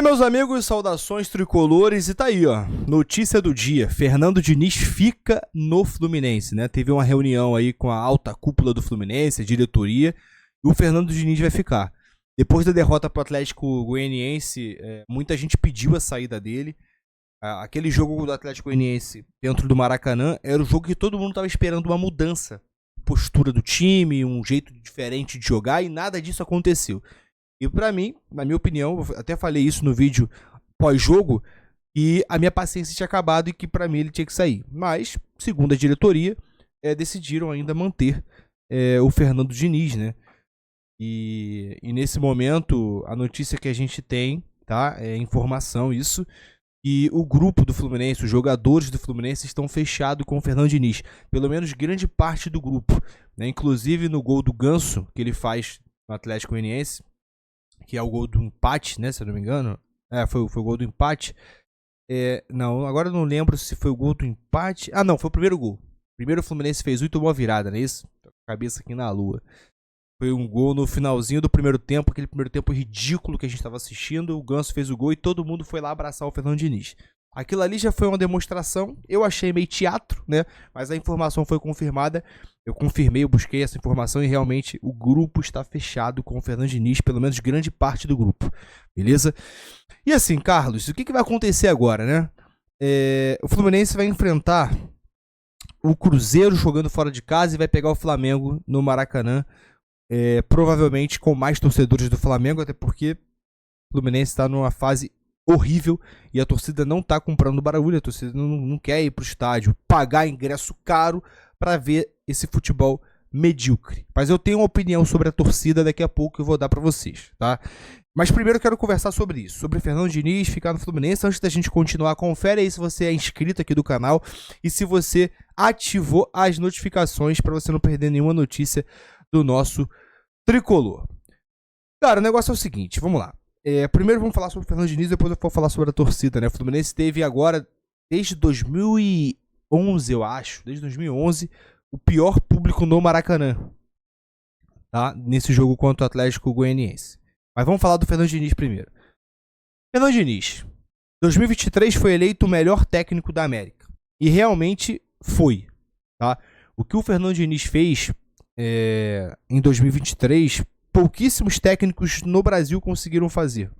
Meus amigos, saudações tricolores, e tá aí, ó, notícia do dia, Fernando Diniz fica no Fluminense, né? Teve uma reunião aí com a alta cúpula do Fluminense, a diretoria, e o Fernando Diniz vai ficar. Depois da derrota pro Atlético Goianiense, muita gente pediu a saída dele. Aquele jogo do Atlético Goianiense dentro do Maracanã era o jogo que todo mundo tava esperando uma mudança, postura do time, um jeito diferente de jogar, e nada disso aconteceu. E pra mim, na minha opinião, eu até falei isso no vídeo pós-jogo, e a minha paciência tinha acabado e que pra mim ele tinha que sair. Mas, segundo a diretoria, decidiram ainda manter o Fernando Diniz, né? E nesse momento, a notícia que a gente tem, tá? É informação isso, e o grupo do Fluminense, os jogadores do Fluminense estão fechados com o Fernando Diniz. Pelo menos grande parte do grupo, né? Inclusive no gol do Ganso, que ele faz no Atlético Goianiense, que é o gol do empate, né, se eu não me engano. Foi o gol do empate. Não, agora eu não lembro se foi o gol do empate. Não, foi o primeiro gol. Primeiro o Fluminense fez 1 e tomou a virada, não é isso? Cabeça aqui na lua. Foi um gol no finalzinho do primeiro tempo, aquele primeiro tempo ridículo que a gente estava assistindo. O Ganso fez o gol e todo mundo foi lá abraçar o Fernando Diniz. Aquilo ali já foi uma demonstração, eu achei meio teatro, né? Mas a informação foi confirmada. Eu confirmei, eu busquei essa informação e realmente o grupo está fechado com o Fernando Diniz, pelo menos grande parte do grupo, beleza? E assim, Carlos, o que vai acontecer agora, né? O Fluminense vai enfrentar o Cruzeiro jogando fora de casa e vai pegar o Flamengo no Maracanã, provavelmente com mais torcedores do Flamengo, até porque o Fluminense está numa fase horrível e a torcida não tá comprando barulho, a torcida não quer ir pro estádio, pagar ingresso caro para ver esse futebol medíocre. Mas eu tenho uma opinião sobre a torcida daqui a pouco que eu vou dar para vocês, tá? Mas primeiro eu quero conversar sobre isso, sobre Fernando Diniz ficar no Fluminense. Antes da gente continuar, confere aí se você é inscrito aqui do canal e se você ativou as notificações para você não perder nenhuma notícia do nosso tricolor. Cara, o negócio é o seguinte, vamos lá. Primeiro vamos falar sobre o Fernando Diniz, depois eu vou falar sobre a torcida, né? O Fluminense teve agora, desde 2011, eu acho, desde 2011, o pior público no Maracanã, tá? Nesse jogo contra o Atlético Goianiense. Mas vamos falar do Fernando Diniz primeiro. Fernando Diniz, 2023 foi eleito o melhor técnico da América. E realmente foi, tá? O que o Fernando Diniz fez em 2023... pouquíssimos técnicos no Brasil conseguiram fazer.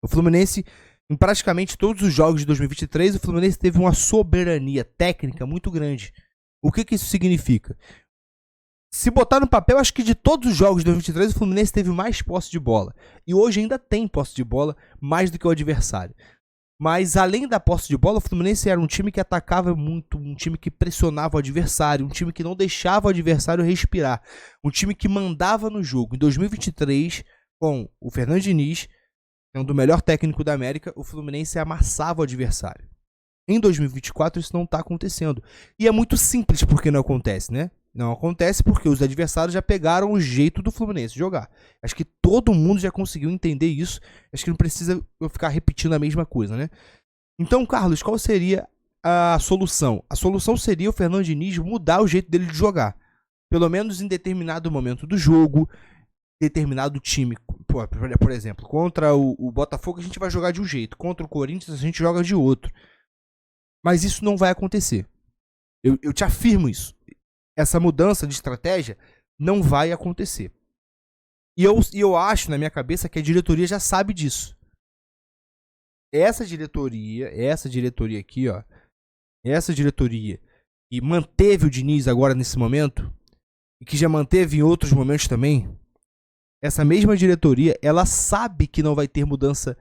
O Fluminense, em praticamente todos os jogos de 2023, o Fluminense teve uma soberania técnica muito grande. O que isso significa? Se botar no papel, acho que de todos os jogos de 2023, o Fluminense teve mais posse de bola. E hoje ainda tem posse de bola, mais do que o adversário. Mas além da posse de bola, o Fluminense era um time que atacava muito, um time que pressionava o adversário, um time que não deixava o adversário respirar, um time que mandava no jogo. Em 2023, com o Fernando Diniz, sendo o melhor técnico da América, o Fluminense amassava o adversário. Em 2024 isso não está acontecendo. E é muito simples porque não acontece, né? Não acontece porque os adversários já pegaram o jeito do Fluminense jogar. Acho que todo mundo já conseguiu entender isso. Acho que não precisa eu ficar repetindo a mesma coisa, né? Então, Carlos, qual seria a solução? A solução seria o Fernando Diniz mudar o jeito dele de jogar. Pelo menos em determinado momento do jogo, determinado time. Por exemplo, contra o Botafogo a gente vai jogar de um jeito. Contra o Corinthians a gente joga de outro. Mas isso não vai acontecer. Eu te afirmo isso. Essa mudança de estratégia não vai acontecer. E eu acho, na minha cabeça, que a diretoria já sabe disso. Essa diretoria aqui, ó. Essa diretoria que manteve o Diniz agora nesse momento, e que já manteve em outros momentos também, essa mesma diretoria, ela sabe que não vai ter mudança,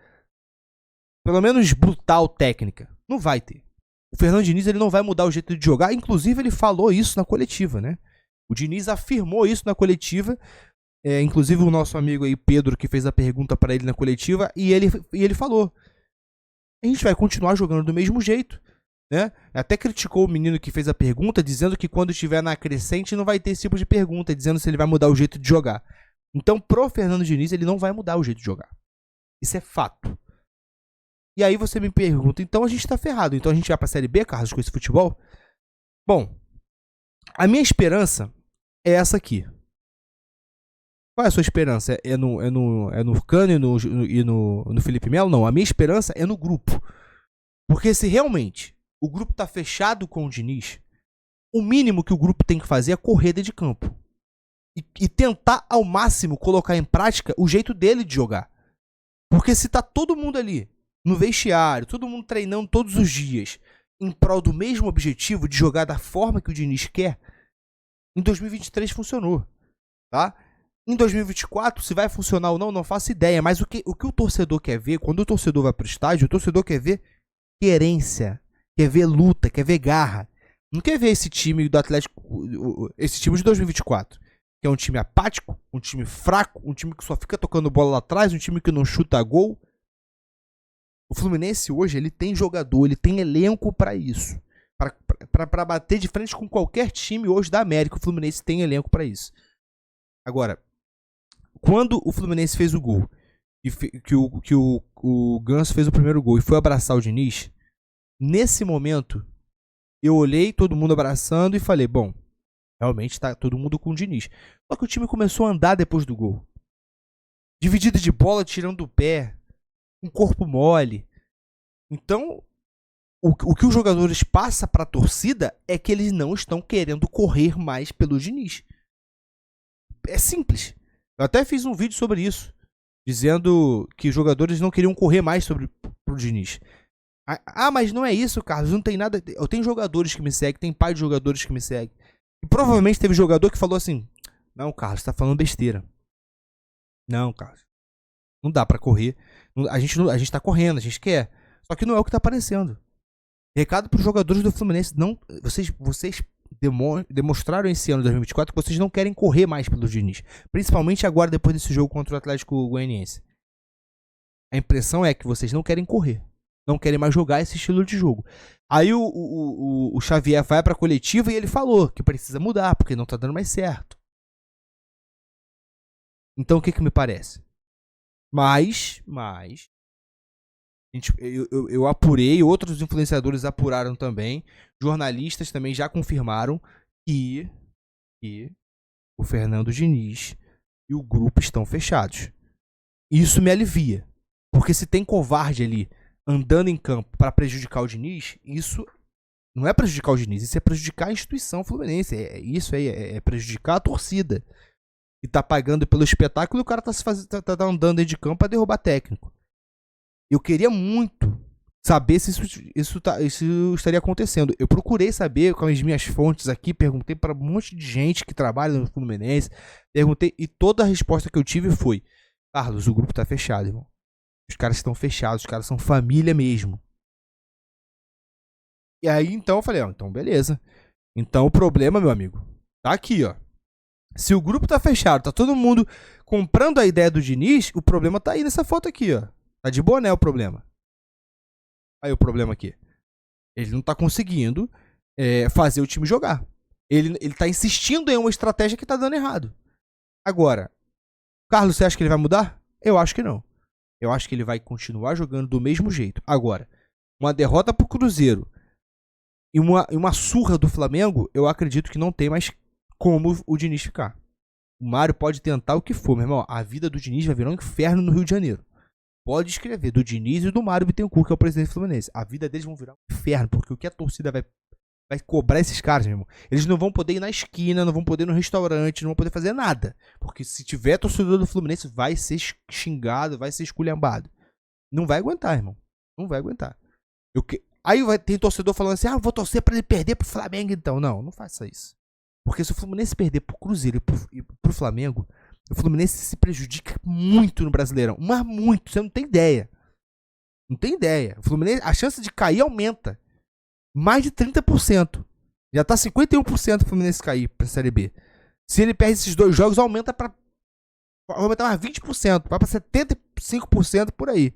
pelo menos brutal, técnica. Não vai ter. O Fernando Diniz ele não vai mudar o jeito de jogar. Inclusive, ele falou isso na coletiva, né? O Diniz afirmou isso na coletiva. Inclusive, o nosso amigo aí, Pedro, que fez a pergunta para ele na coletiva. E ele falou: a gente vai continuar jogando do mesmo jeito, né? Até criticou o menino que fez a pergunta, dizendo que quando estiver na crescente não vai ter esse tipo de pergunta, dizendo se ele vai mudar o jeito de jogar. Então, pro Fernando Diniz, ele não vai mudar o jeito de jogar. Isso é fato. E aí você me pergunta, então a gente tá ferrado. Então a gente vai pra Série B, Carlos, com esse futebol? Bom, a minha esperança é essa aqui. Qual é a sua esperança? É no Cano e no Felipe Melo? Não, a minha esperança é no grupo. Porque se realmente o grupo tá fechado com o Diniz, o mínimo que o grupo tem que fazer é correr dentro de campo. E tentar ao máximo colocar em prática o jeito dele de jogar. Porque se tá todo mundo ali, no vestiário, todo mundo treinando todos os dias, em prol do mesmo objetivo de jogar da forma que o Diniz quer, em 2023 funcionou, tá? Em 2024, se vai funcionar ou não, não faço ideia. Mas o que o torcedor quer ver, quando o torcedor vai pro estádio, o torcedor quer ver querência, quer ver luta, quer ver garra. Não quer ver esse time do Atlético, esse time de 2024, que é um time apático, um time fraco, um time que só fica tocando bola lá atrás, um time que não chuta gol. O Fluminense hoje, ele tem jogador, ele tem elenco pra isso. Pra bater de frente com qualquer time hoje da América, o Fluminense tem elenco pra isso. Agora, quando o Fluminense fez o gol, que o Ganso fez o primeiro gol e foi abraçar o Diniz, nesse momento, eu olhei todo mundo abraçando e falei, bom, realmente tá todo mundo com o Diniz. Só que o time começou a andar depois do gol. Dividida de bola, tirando do pé, um corpo mole. Então, o que os jogadores passam para a torcida é que eles não estão querendo correr mais pelo Diniz. É simples. Eu até fiz um vídeo sobre isso, dizendo que os jogadores não queriam correr mais pro Diniz. Ah, mas não é isso, Carlos, não tem nada. Eu tenho jogadores que me seguem, tem pai de jogadores que me seguem. E provavelmente teve jogador que falou assim: não, Carlos, tá falando besteira. Não, Carlos, não dá pra correr. A gente tá correndo, a gente quer. Só que não é o que tá aparecendo. Recado pros jogadores do Fluminense: não, vocês demonstraram esse ano de 2024 que vocês não querem correr mais pelo Diniz. Principalmente agora, depois desse jogo contra o Atlético Goianiense. A impressão é que vocês não querem correr. Não querem mais jogar esse estilo de jogo. Aí o Xavier vai pra coletiva e ele falou que precisa mudar, porque não tá dando mais certo. Então o que me parece? Mas eu apurei, outros influenciadores apuraram também, jornalistas também já confirmaram que o Fernando Diniz e o grupo estão fechados. Isso me alivia, porque se tem covarde ali andando em campo para prejudicar o Diniz, isso não é prejudicar o Diniz, isso é prejudicar a instituição fluminense, isso aí é prejudicar a torcida que tá pagando pelo espetáculo e o cara tá andando dentro de campo para derrubar técnico. Eu queria muito saber se isso estaria acontecendo. Eu procurei saber com as minhas fontes aqui, perguntei para um monte de gente que trabalha no Fluminense, perguntei e toda a resposta que eu tive foi: Carlos, o grupo tá fechado, irmão. Os caras estão fechados, os caras são família mesmo. E aí então eu falei, então beleza. Então o problema, meu amigo, tá aqui, ó. Se o grupo tá fechado, tá todo mundo comprando a ideia do Diniz, o problema tá aí nessa foto aqui, ó. Tá de boné o problema. Aí o problema aqui. Ele não tá conseguindo fazer o time jogar. Ele tá insistindo em uma estratégia que tá dando errado. Agora, Carlos, você acha que ele vai mudar? Eu acho que não. Eu acho que ele vai continuar jogando do mesmo jeito. Agora, uma derrota pro Cruzeiro e uma surra do Flamengo, eu acredito que não tem mais como o Diniz ficar. O Mário pode tentar o que for, meu irmão. A vida do Diniz vai virar um inferno no Rio de Janeiro. Pode escrever, do Diniz e do Mário Bittencourt, que é o presidente do Fluminense. A vida deles vão virar um inferno, porque o que a torcida vai cobrar esses caras, meu irmão? Eles não vão poder ir na esquina, não vão poder ir no restaurante, não vão poder fazer nada. Porque se tiver torcedor do Fluminense, vai ser xingado, vai ser esculhambado. Não vai aguentar, irmão. Não vai aguentar. Aí tem torcedor falando assim, vou torcer pra ele perder pro Flamengo então. Não faça isso. Porque se o Fluminense perder pro Cruzeiro e pro Flamengo, o Fluminense se prejudica muito no Brasileirão. Mas muito, você não tem ideia. Não tem ideia. O Fluminense, a chance de cair aumenta. Mais de 30%. Já tá 51% o Fluminense cair pra Série B. Se ele perde esses dois jogos, aumenta pra... Vai aumentar mais 20%. Vai pra 75% por aí.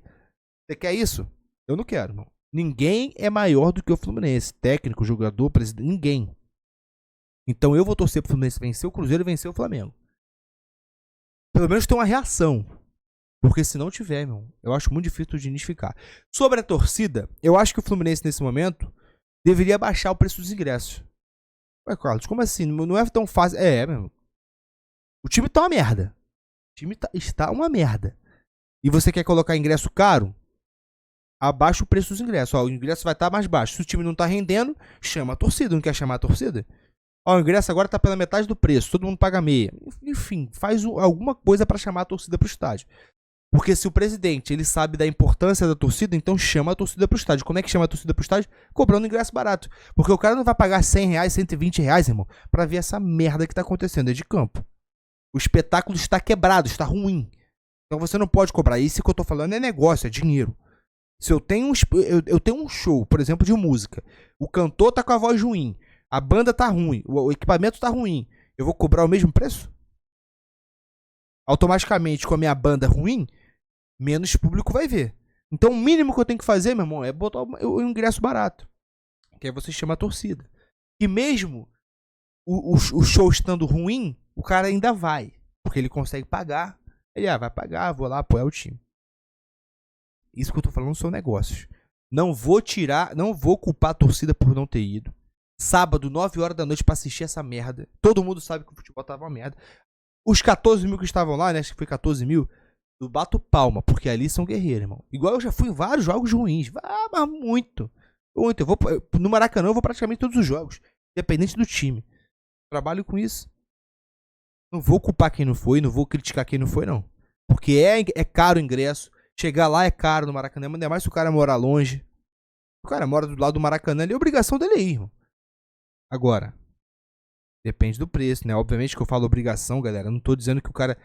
Você quer isso? Eu não quero, irmão. Ninguém é maior do que o Fluminense. Técnico, jogador, presidente, ninguém. Então eu vou torcer pro Fluminense vencer o Cruzeiro e vencer o Flamengo. Pelo menos ter uma reação. Porque se não tiver, meu, eu acho muito difícil o Diniz ficar. Sobre a torcida, eu acho que o Fluminense nesse momento deveria baixar o preço dos ingressos. Ué, Carlos, como assim? Não é tão fácil. Meu. O time tá uma merda. time está uma merda. E você quer colocar ingresso caro? Abaixa o preço dos ingressos. Ó, o ingresso vai estar mais baixo. Se o time não tá rendendo, chama a torcida. Não quer chamar a torcida? Ó, o ingresso agora tá pela metade do preço. Todo mundo paga meia. Enfim, faz alguma coisa para chamar a torcida pro estádio. Porque se o presidente ele sabe da importância da torcida, então chama a torcida pro estádio. Como é que chama a torcida pro estádio? Cobrando ingresso barato. Porque o cara não vai pagar R$100, R$120, irmão, pra ver essa merda que tá acontecendo aí de campo. O espetáculo está quebrado, está ruim. Então você não pode cobrar. Isso que eu tô falando é negócio, é dinheiro. Se eu tenho um show, por exemplo, de música, o cantor tá com a voz ruim, a banda tá ruim, o equipamento tá ruim, eu vou cobrar o mesmo preço? Automaticamente, com a minha banda ruim, menos público vai ver. Então o mínimo que eu tenho que fazer, meu irmão, é botar o ingresso barato. Que aí você chama a torcida. E mesmo o show estando ruim, o cara ainda vai. Porque ele consegue pagar. Ele vai pagar, vou lá apoiar o time. Isso que eu tô falando são negócios. Não vou culpar a torcida por não ter ido. Sábado, 9 horas da noite pra assistir essa merda. Todo mundo sabe que o futebol tava uma merda. Os 14 mil que estavam lá, né? Acho que foi 14 mil. Eu bato palma, porque ali são guerreiros, irmão. Igual eu já fui em vários jogos ruins. Mas muito. Muito. No Maracanã eu vou praticamente todos os jogos. Independente do time. Trabalho com isso. Não vou culpar quem não foi, não vou criticar quem não foi, não. Porque é caro o ingresso. Chegar lá é caro no Maracanã, ainda mais se o cara morar longe. O cara mora do lado do Maracanã, é obrigação dele ir, irmão. Agora, depende do preço, né? Obviamente que eu falo obrigação, galera. Eu não tô dizendo que o cara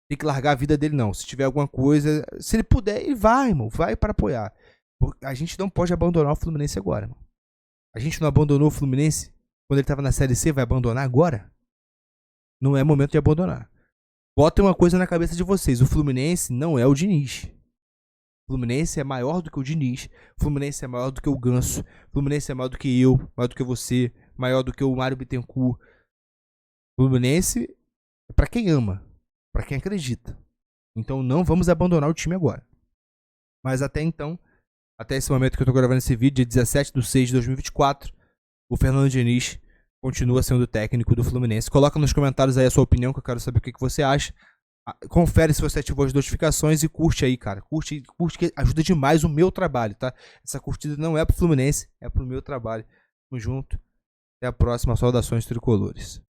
tem que largar a vida dele, não. Se tiver alguma coisa, se ele puder, ele vai, irmão. Vai para apoiar. A gente não pode abandonar o Fluminense agora, irmão. A gente não abandonou o Fluminense quando ele tava na Série C, vai abandonar agora? Não é momento de abandonar. Botem uma coisa na cabeça de vocês. O Fluminense não é o Diniz. O Fluminense é maior do que o Diniz. O Fluminense é maior do que o Ganso. O Fluminense é maior do que eu, maior do que você, maior do que o Mário Bittencourt. O Fluminense é pra quem ama, pra quem acredita. Então não vamos abandonar o time agora. Mas até então, até esse momento que eu tô gravando esse vídeo, dia 17/6/2024, o Fernando Diniz continua sendo o técnico do Fluminense. Coloca nos comentários aí a sua opinião, que eu quero saber o que você acha. Confere se você ativou as notificações e curte aí, cara. Curte que ajuda demais o meu trabalho, tá? Essa curtida não é pro Fluminense, é pro meu trabalho. Tamo junto. Até a próxima. Saudações tricolores.